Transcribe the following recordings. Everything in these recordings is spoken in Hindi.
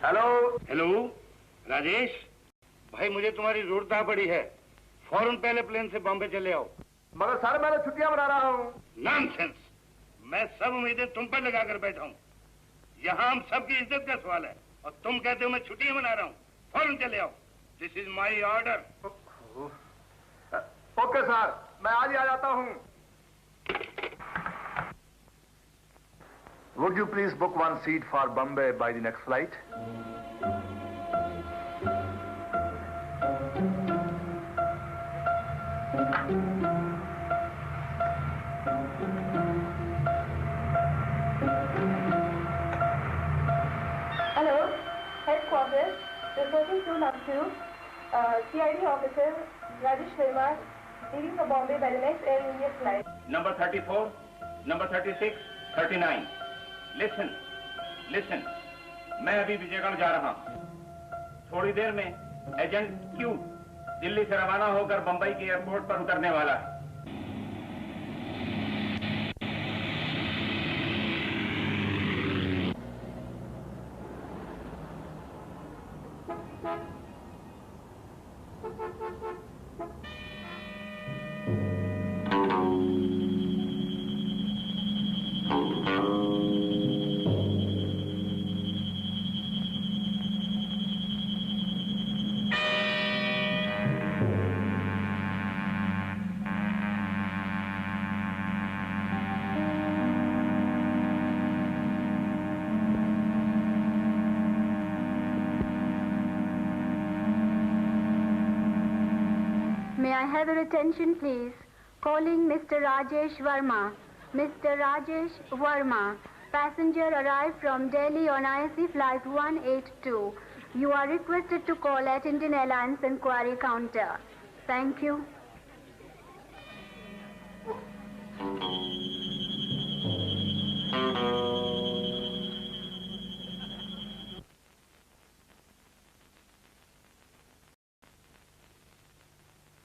हेलो हेलो राजेश भाई, मुझे तुम्हारी जरूरत आ पड़ी है। फौरन पहले प्लेन से बॉम्बे चले आओ। मगर सर मैं तो छुट्टियां मना रहा हूँ। नॉनसेंस, मैं सब उम्मीदें तुम पर लगा कर बैठा हूँ। यहाँ हम सबकी इज्जत का सवाल है और तुम कहते हो मैं छुट्टियां मना रहा हूँ। फौरन चले आओ, this is my order. Okay sir, मैं आज ही आ जाता हूँ। Would you please book one seat for Bombay by the next flight? Hello, headquarters, reporting to Naksu, CID officer Rajesh Verma, leaving for Bombay by the next Air India flight. Number 34, number 36, 39. Listen, listen. मैं अभी विजयगढ़ जा रहा हूँ। थोड़ी देर में एजेंट क्यू दिल्ली से रवाना होकर बंबई के एयरपोर्ट पर उतरने वाला है। May I have your attention, please? Calling Mr. Rajesh Verma. Mr. Rajesh Verma. Passenger arrived from Delhi on IC flight 182. You are requested to call at Indian Airlines inquiry counter. Thank you.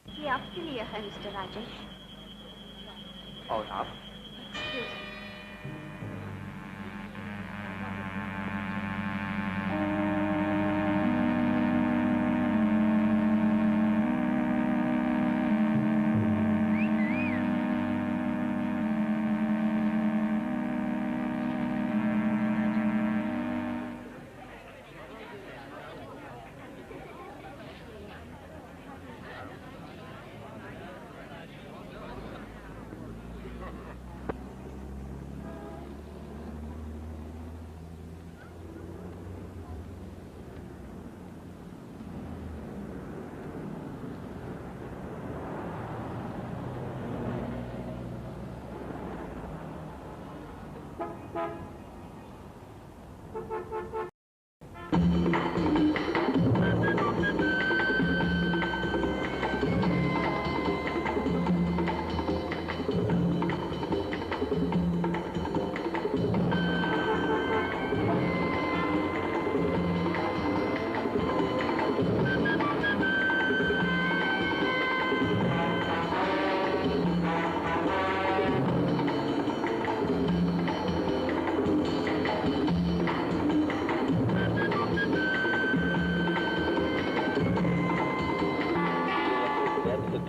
ये आपके लिए है मिस्टर राजेश। और आप? Excuse me.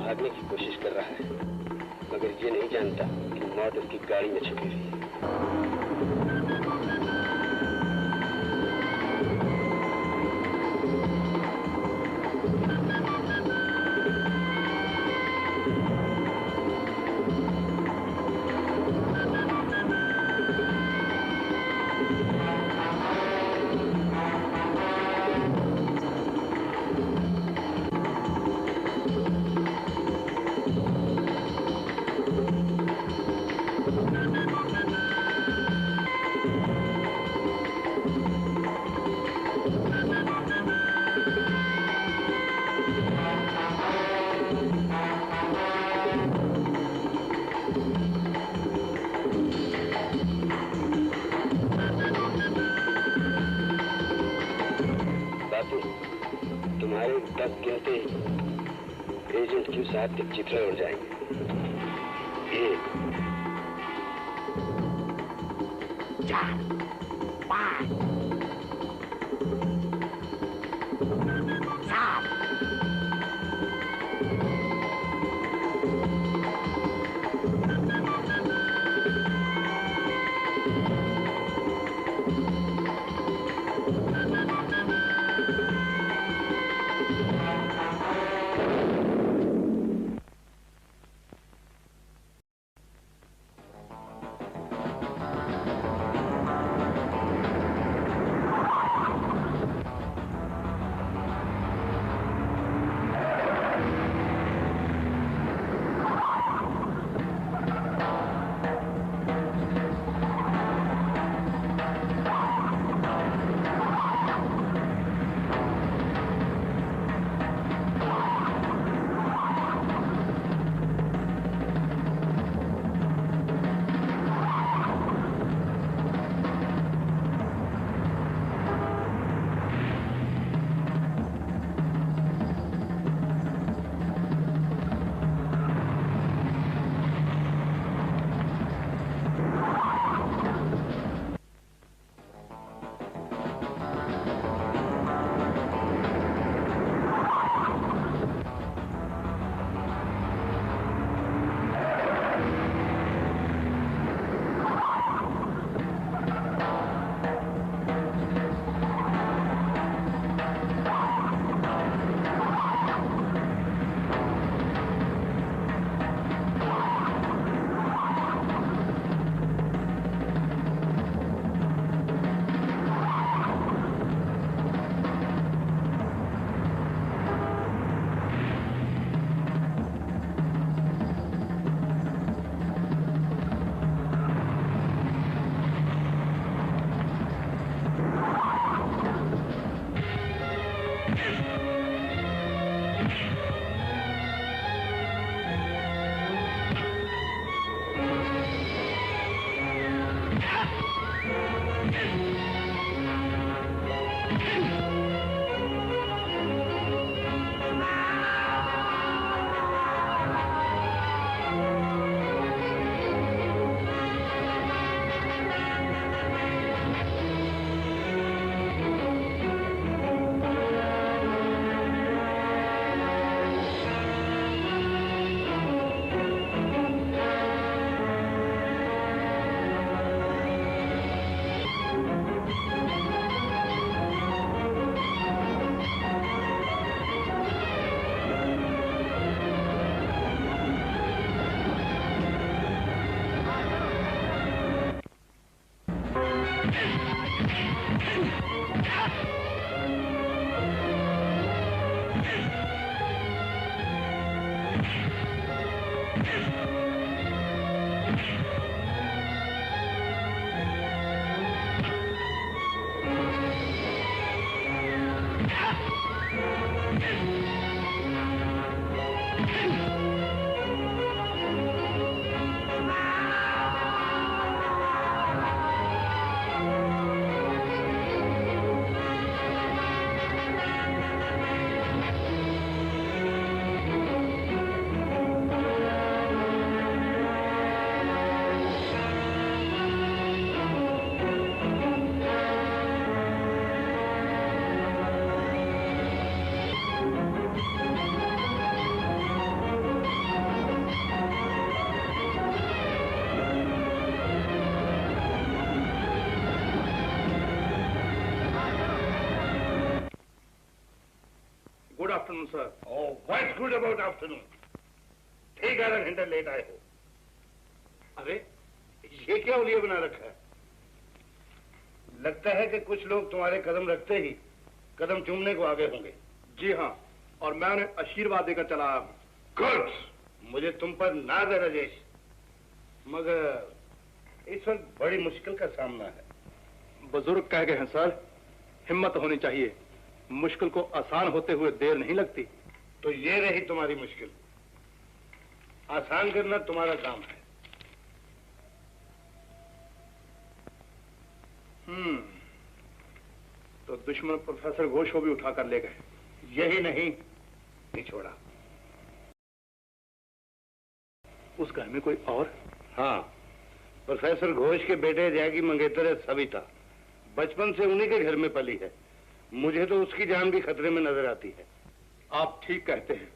भागने की कोशिश कर रहा है, मगर ये नहीं जानता कि मौत उसकी गाड़ी में छुपी हुई है। तुम्हारे 10 गिनते एजेंट क्यू साहब के चिथड़े उड़ जाएंगे। 1 4 5 good afternoon sir. Oh, what's good about afternoon? ठीक आधा घंटा लेट आए हो। अरे ये क्या उलिया बना रखा है? लगता है कि कुछ लोग तुम्हारे कदम रखते ही कदम चूमने को आगे होंगे। जी हाँ, और मैं उन्हें आशीर्वाद देकर चला आया हूँ। गुड, मुझे तुम पर नाज है राजेश, मगर इस वक्त बड़ी मुश्किल का सामना है। बुजुर्ग कह गए हैं सर, हिम्मत होनी चाहिए, मुश्किल को आसान होते हुए देर नहीं लगती। तो ये रही तुम्हारी मुश्किल, आसान करना तुम्हारा काम है। तो दुश्मन प्रोफेसर घोष को भी उठा कर ले गए। यही नहीं छोड़ा। उस घर में कोई और? हाँ, प्रोफेसर घोष के बेटे जैकी मंगेतर है सविता, बचपन से उन्हीं के घर में पली है। मुझे तो उसकी जान भी खतरे में नजर आती है। आप ठीक कहते हैं,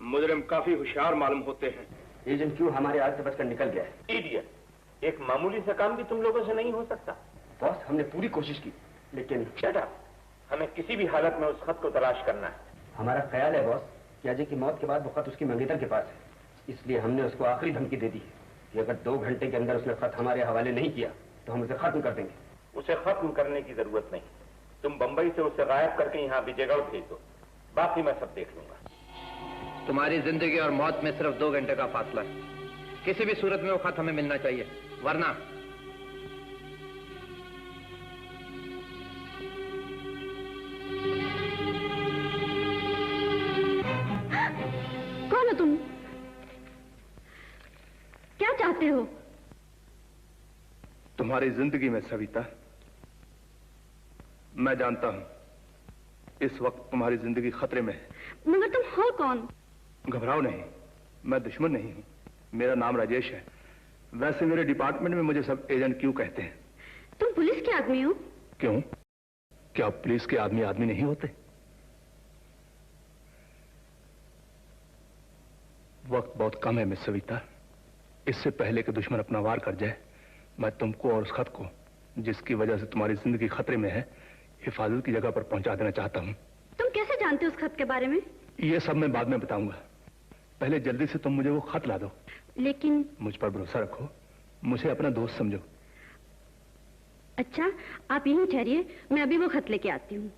मुजरिम काफी होशियार मालूम होते हैं। एजेंट क्यों हमारे हाथ से बचकर निकल गया है? इडियट, एक मामूली सा काम भी तुम लोगों से नहीं हो सकता। बॉस, हमने पूरी कोशिश की, लेकिन शट अप, हमें किसी भी हालत में उस खत को तलाश करना है। हमारा ख्याल है बॉस कि अजय की मौत के बाद वो खत उसकी मंगेतर के पास है, इसलिए हमने उसको आखिरी धमकी दे दी है कि अगर 2 घंटे के अंदर उसने खत हमारे हवाले नहीं किया तो हम उसे खत्म कर देंगे। उसे खत्म करने की जरूरत नहीं, तुम बंबई से उसे गायब करके यहाँ विजयगढ़ भेज दो, बाकी मैं सब देख लूंगा। तुम्हारी जिंदगी और मौत में सिर्फ 2 घंटे का फासला है, किसी भी सूरत में वो खत हमें मिलना चाहिए, वरना कौन हो तुम? क्या चाहते हो? तुम्हारी जिंदगी में सविता, मैं जानता हूं इस वक्त तुम्हारी जिंदगी खतरे में है। मगर तुम हो कौन? घबराओ नहीं, मैं दुश्मन नहीं हूं, मेरा नाम राजेश है। वैसे मेरे डिपार्टमेंट में मुझे सब एजेंट क्यों कहते हैं। तुम पुलिस के आदमी हो? क्यों, क्या पुलिस के आदमी आदमी नहीं होते? वक्त बहुत कम है मिस सविता, इससे पहले कि दुश्मन अपना वार कर जाए, मैं तुमको और उस खत को, जिसकी वजह से तुम्हारी जिंदगी खतरे में है, हिफाजत की जगह पर पहुंचा देना चाहता हूं। तुम कैसे जानते हो उस खत के बारे में? ये सब मैं बाद में बताऊंगा, पहले जल्दी से तुम मुझे वो खत ला दो। लेकिन मुझ पर भरोसा रखो, मुझे अपना दोस्त समझो। अच्छा, आप यहीं ठहरिए, मैं अभी वो खत लेके आती हूँ।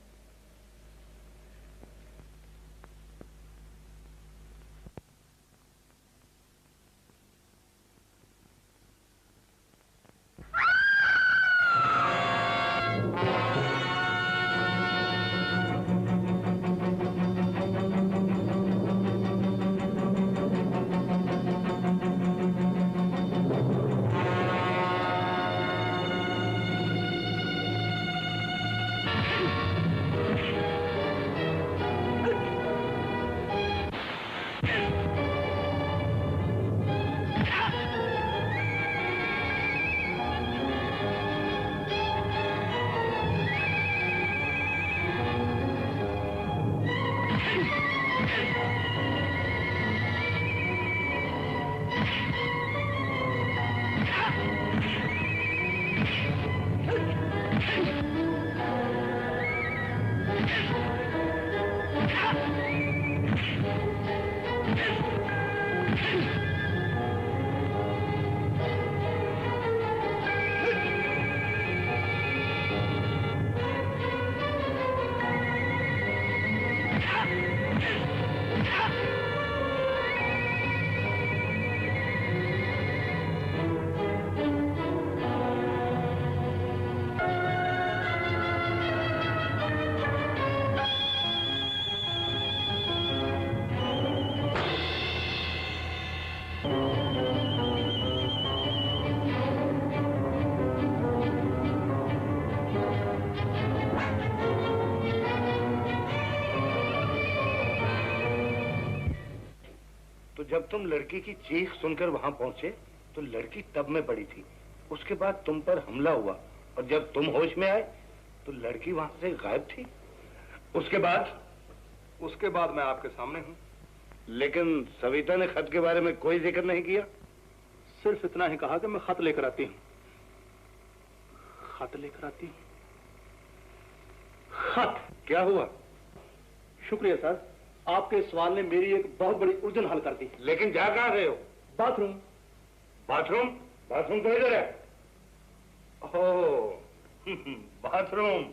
जब तुम लड़की की चीख सुनकर वहां पहुंचे तो लड़की तब में पड़ी थी। उसके बाद तुम पर हमला हुआ और जब तुम होश में आए तो लड़की वहां से गायब थी। उसके बाद मैं आपके सामने हूं। लेकिन सविता ने खत के बारे में कोई जिक्र नहीं किया, सिर्फ इतना ही कहा कि मैं खत लेकर आती हूं। खत लेकर आती हूं? खत? क्या हुआ? शुक्रिया सर, आपके सवाल ने मेरी एक बहुत बड़ी उलझन हल कर दी। लेकिन जा कहाँ रहे हो? बाथरूम। बाथरूम? बाथरूम तो इधर है। ओह बाथरूम।